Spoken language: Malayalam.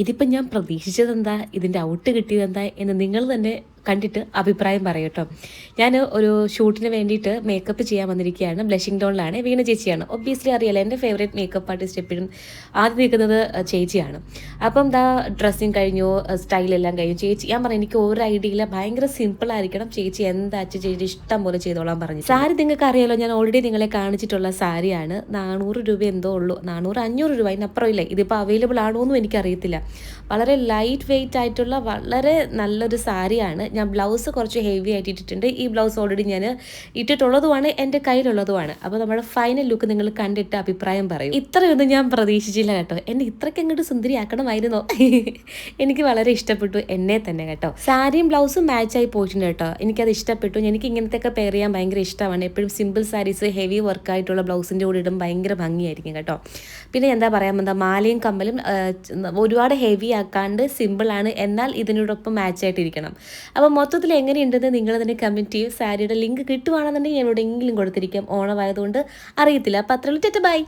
ഇതിപ്പം ഞാൻ പ്രതീക്ഷിച്ചതെന്താ, ഇതിൻ്റെ ഔട്ട് കിട്ടിയതെന്താ എന്ന് നിങ്ങൾ തന്നെ കണ്ടിട്ട് അഭിപ്രായം പറയും കേട്ടോ. ഞാൻ ഒരു ഷൂട്ടിന് വേണ്ടിയിട്ട് മേക്കപ്പ് ചെയ്യാൻ വന്നിരിക്കുകയാണ്. ബ്ലഷിംഗ് ടോണിലാണ്. വീണ ചേച്ചിയാണ്. ഒബ്വിയസ്ലി അറിയാലോ, എൻ്റെ ഫേവറേറ്റ് മേക്കപ്പ് ആർട്ടിസ്റ്റ് എപ്പോഴും ആദ്യം നിൽക്കുന്നത് ചേച്ചിയാണ്. അപ്പം ദാ ഡ്രസ്സിങ് കഴിഞ്ഞു, സ്റ്റൈലെല്ലാം കഴിഞ്ഞു. ചേച്ചി ഞാൻ പറഞ്ഞു എനിക്ക് ഒരു ഐഡിയ ഇല്ല, ഭയങ്കര സിമ്പിളായിരിക്കണം, ചേച്ചി എന്താ ചേച്ചി ഇഷ്ടം പോലെ ചെയ്തോളാൻ പറഞ്ഞു. സാരി നിങ്ങൾക്ക് അറിയാലോ, ഞാൻ ഓൾറെഡി നിങ്ങളെ കാണിച്ചിട്ടുള്ള സാരിയാണ്. 400 രൂപ എന്തോ ഉള്ളൂ, 400-500 രൂപ, അതിനപ്പുറം ഇല്ല. ഇതിപ്പോൾ അവൈലബിൾ ആണോ എന്നും എനിക്കറിയത്തില്ല. വളരെ ലൈറ്റ് വെയ്റ്റ് ആയിട്ടുള്ള വളരെ നല്ലൊരു സാരിയാണ്. ഞാൻ ബ്ലൗസ് കുറച്ച് ഹെവി ആയിട്ട് ഇട്ടിട്ടുണ്ട്. ഈ ബ്ലൗസ് ഓൾറെഡി ഞാൻ ഇട്ടിട്ടുള്ളതുമാണ്, എൻ്റെ കയ്യിലുള്ളതുമാണ്. അപ്പോൾ നമ്മുടെ ഫൈനൽ ലുക്ക് നിങ്ങൾ കണ്ടിട്ട് അഭിപ്രായം പറയും. ഇത്രയൊന്നും ഞാൻ പ്രതീക്ഷിച്ചില്ല കേട്ടോ. എന്നെ ഇത്രയ്ക്ക് അങ്ങോട്ട് സുന്ദരിയാക്കണമായിരുന്നോ? എനിക്ക് വളരെ ഇഷ്ടപ്പെട്ടു എന്നെ തന്നെ കേട്ടോ. സാരിയും ബ്ലൗസും മാച്ചായി പോയിട്ടുണ്ട് കേട്ടോ. എനിക്കത് ഇഷ്ടപ്പെട്ടു. എനിക്ക് ഇങ്ങനത്തെയൊക്കെ പെയർ ചെയ്യാൻ ഭയങ്കര ഇഷ്ടമാണ്. എപ്പോഴും സിമ്പിൾ സാരീസ് ഹെവി വർക്കായിട്ടുള്ള ബ്ലൗസിൻ്റെ കൂടെ ഇടും ഭയങ്കര ഭംഗിയായിരിക്കും കേട്ടോ. പിന്നെ എന്താ പറയാൻ എന്താ, മാലയും കമ്മലും ഒരുപാട് ഹെവി ആക്കാണ്ട് സിമ്പിളാണ്, എന്നാൽ ഇതിനോടൊപ്പം മാച്ചായിട്ടിരിക്കണം. അപ്പോൾ മൊത്തത്തിൽ എങ്ങനെയുണ്ടെന്ന് നിങ്ങൾ തന്നെ കമൻറ്റ് ചെയ്യും. സാരിയുടെ ലിങ്ക് കിട്ടുവാണെന്നുണ്ടെങ്കിൽ ഞാൻ എവിടെയെങ്കിലും കൊടുത്തിരിക്കാം. ഓണമായതുകൊണ്ട് അറിയത്തില്ല. അപ്പോൾ അത്രയുള്ളൂ. ബൈ.